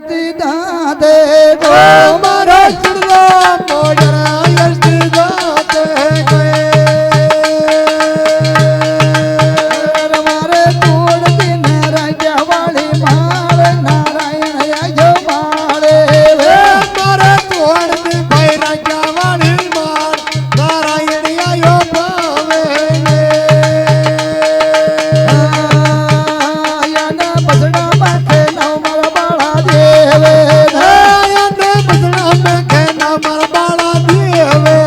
यष्टि दाते गो मारा चुड़ला मोजरा यष्टि दाते गए मारे तोड़ दिन राजा वाली मार नारायण आयो मारे मारा तोड़ दिन भाई राजा वाली मार नारायण आयो पावे याना बसड़ा माथे नौ मर बाड़ा देवे याना बसड़ा माथे नौ मर बाड़ा देवे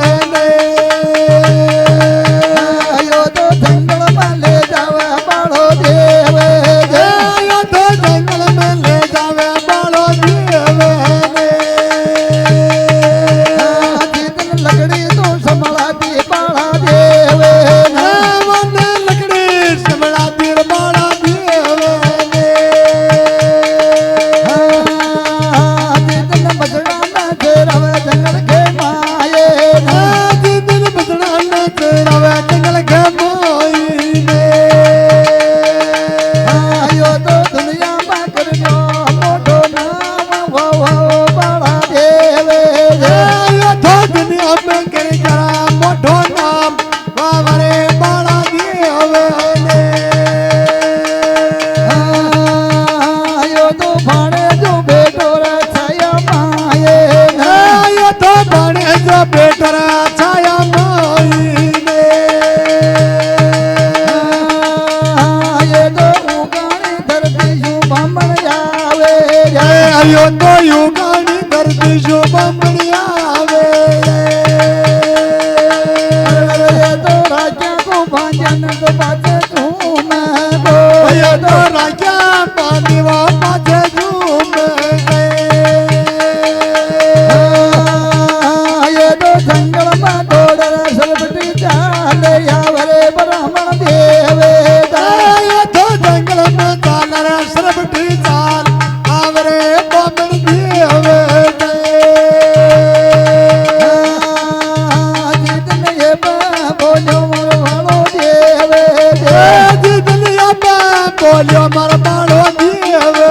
आयो तो जंगल में ले जावे बाड़ो देवे आयो तो जंगल में ले जावे बाड़ो देवे जितन लकड़ी तो संभला दी बाड़ा देवे वन लकड़ी संभला दी बाड़ा देवे जितन बसड़ा में रवे जंगल के माये जितन बसड़ा में रवे जंगल के मोई आयो तो दुनिया में करनो मोटो नाम वो बाड़ा देवे आयो तो दुनिया में कर करा मोटो नाम बाबरे बाड़ा देवे आयो तो भाड़े जो बेटो रे छाया माये आयो तो बने जो बेटरा छाया मोई ये तो उगानी धरती यू बामण आवे आयो तो युगानी धरती जो बमणी आवे ये तो राजा को भाजन तो बाजे झूम गो आयो तो राजा पानीवा पाछे झूम ये तो जंगल में दौड़ रे सरबटी चाले यावरे ब्राह्मण देवे आयो तो जंगल में चाल रे सरबटी चाल आवरे बमण देवे जितन ये बोलो मोर भालो देवे दुनिया में बोलियो मर बाड़ो देवे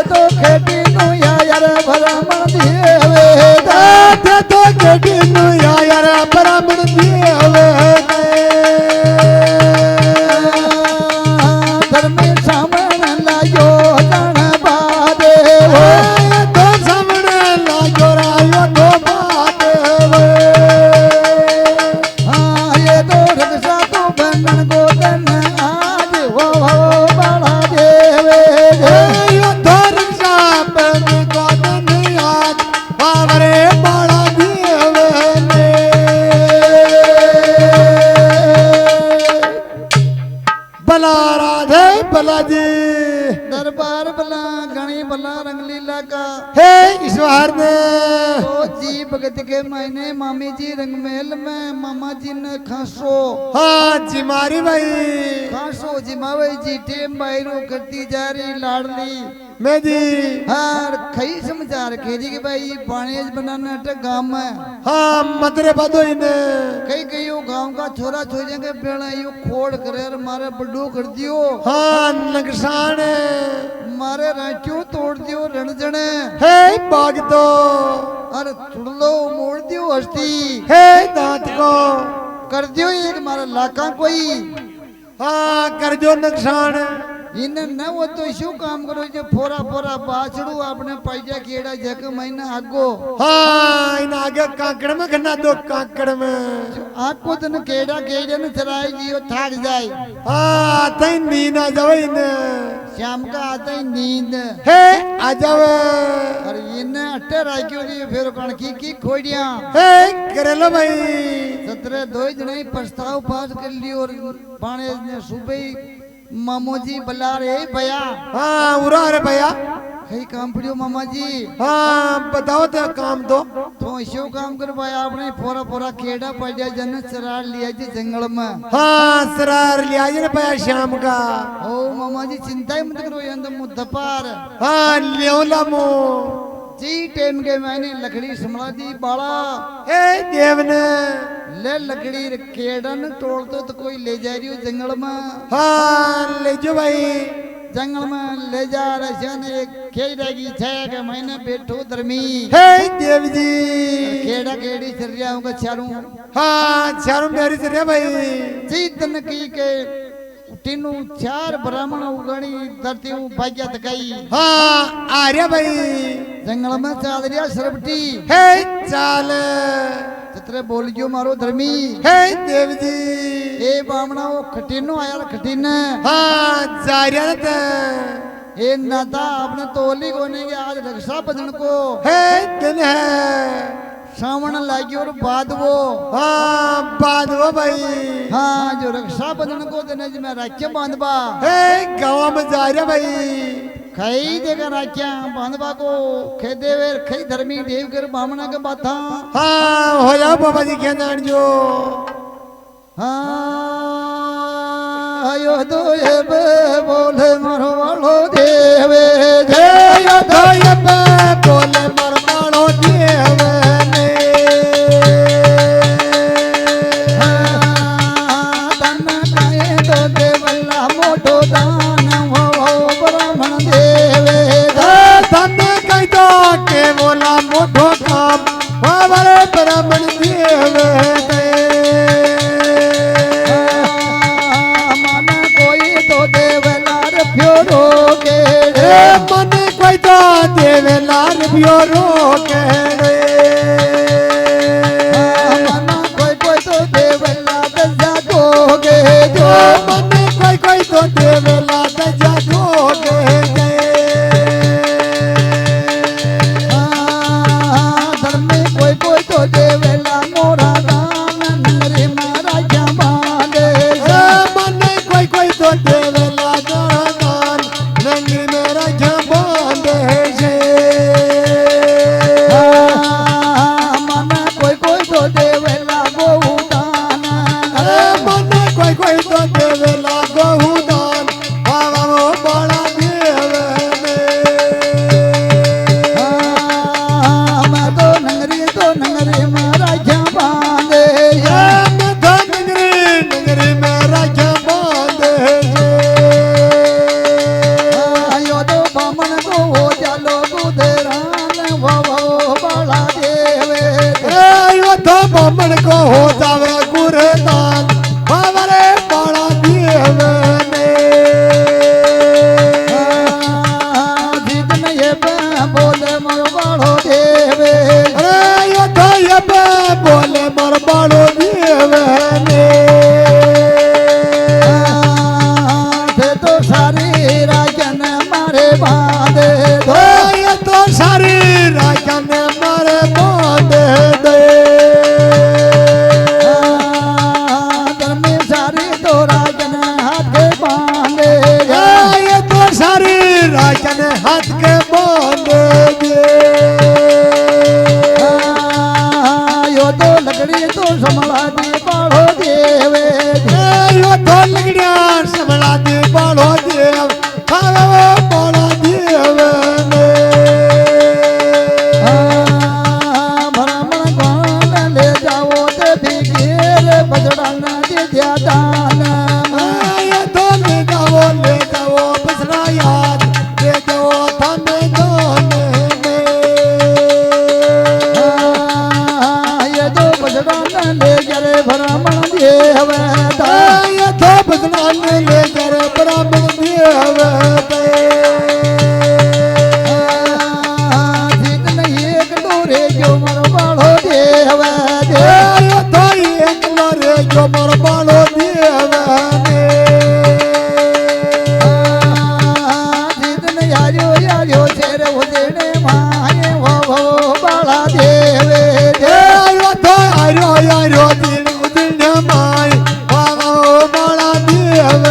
तो खेती नु यार ब्राह्मण देवे तो केटी नु यार ब्राह्मण देवे धर्मी सामन लायो तण बादे तो सामने लागो रायो तो बादेवे ये तो रक्षा तो बंधन को तन आज वो बड़ा देवे यो तो रक्षा बन को दुनियात बाबरे बाड़ा देवे बला राधे बला जी दरबार बला गणी बला रंगलीला का हे ईश्वर ने ओ जी भगत के महीने मामी जी रंगमेल में मामा जी ने खासो हाँ जी मारी भाई खासो जिमावे जी टेम बायरो करती जा रही लाडली मैं जी हार खई समझा रखे जी कि भाई पानेज बनाना अटक गांव में हाँ मदरे बदो इने कई कई यो गांव का छोरा छोरे के पेड़ा यो खोड़ करे और मारे बड्डू कर दियो हाँ नकसान मारे रांचू तोड़ दियो रणजने हे बाग तो अरे तुड़लो मोड़ दियो हस्ती हे दांत को कर दियो एक मारा लाका कोई हाँ कर जो नुकसान इन्हें न वो तो शू काम करो जो फोरा फोरा बाछड़ू आपने पैजा केड़ा जग महीना आगो हाँ इन आगे कांकड़ में गन्ना दो कांकड़ में आपको तो न केड़ा केड़ा न चराई जियो थाक जाए हाँ तई नींद आ जावे इने शाम का आता ही नींद हे आ जावे अरे इन्हें अट्टे राख्यो जी फिर कण की खोड़िया हे करे लो भाई 17 दो जने प्रस्ताव पास कर लियो और पाने ने सुबह मामो जी बला रे भैया हाँ उरा रे भैया कई काम पड़ियो मामा जी हाँ बताओ तो काम दो तो ऐसे काम कर पाया आपने फोरा फोरा केड़ा पड़ा जन चरार लिया जी जंगल में हाँ सरार लिया जी ने भैया शाम का ओ मामा जी चिंता ही मत करो ये मुद्दा पार हाँ लियो लामो जी टाइम के मैंने लकड़ी समला दी बाला हे देवने ले लकड़ी केड़न तोड़ते तो कोई ले जा रही हो जंगल में हाँ ले जो भाई जंगल में ले जा रहे ने खेल रहेगी छह के महीने बैठो धर्मी हे देव जी केड़ा केड़ी चल रहा हूँ चारों हाँ चारों मेरी चल भाई जीतन की के तीनों चार ब्राह्मण उगानी धरती भाग्य तकाई हाँ आर्या भाई जंगल में चाल रिया सरबटी हे चाल चित्रे बोलियो मारो धर्मी हे देव जी ए बामणा वो खटीनो आया खटीन हाँ जारिया ते ए नाता आपने तोली कोने के आज रक्षा बंधन को हे दिन है सावन लागी और बाद वो हाँ बाद वो भाई हाँ जो रक्षा बंधन को देने जी मैं राख्या बांधबा हे गाँव में जा रहा भाई खई देकर राख्या बांधबा को खेदे वे खई धर्मी देव कर बामणा के बाथा हाँ हो जाओ बाबा जी क्या जान जो हाँ यो दो ये बे बोले मरो वालो देवे जय यो दो ये बे बोले मरो वालो देवे मोठो काम वावरे ब्राह्मण देव मन कोई तो देवलार फ्योरो के मन कोई तो देवलार फ्योरो के मन कोई तो देवलार जागोगे जो मन कोई तो देवलार जागोगे देवेला मोरा दान नंगरे मारा जमाने मन कोई तो देवेला दान नंगरे मेरा जमाने मन कोई तो देवेला गोदान मन कोई तो देवेला गोदान बाबा वो बड़ा देव मैं तो नंगरे मारा जमाने नंगरे मेरा जमाने यो तो बामन को हो जालो गुदरान वो बड़ा देवे यो तो बामन को हो जावे गुरदान बाबरे बड़ा देव जितन ये बोले मरो बड़ो देवे यो तो ये बोले मर बड़ो देव तो सारी राजन मारे बांधे ये तो सारी राजन मारे बांधे दे धर्मी सारी तो राजन हाथ के बांधे ये तो सारी राजन हाथ के बांधे दे यो तो लकड़ी तो संभला दी बाढ़ो देवे यो तो लकड़िया संभला दी बाढ़ो देव खावे बाढ़ो देव ब्राह्मण गान ले जाओ ते बिगेर बजड़ा न दे दिया दान ये तो ले जाओ बसरा याद ले जाओ थाने दान ये तो बजड़ा न ले जरे ब्राह्मण देव ये तो बसरा ने ले जरे ब्राह्मण देव जितन एक डोरे जो मर बाढ़ो देव ये तो एक लरे जो मर बालो देव जितन यारियो शेर उदेने माये वो बाला देवे ये तो आरो दिन दिन माय बाबा बड़ा देव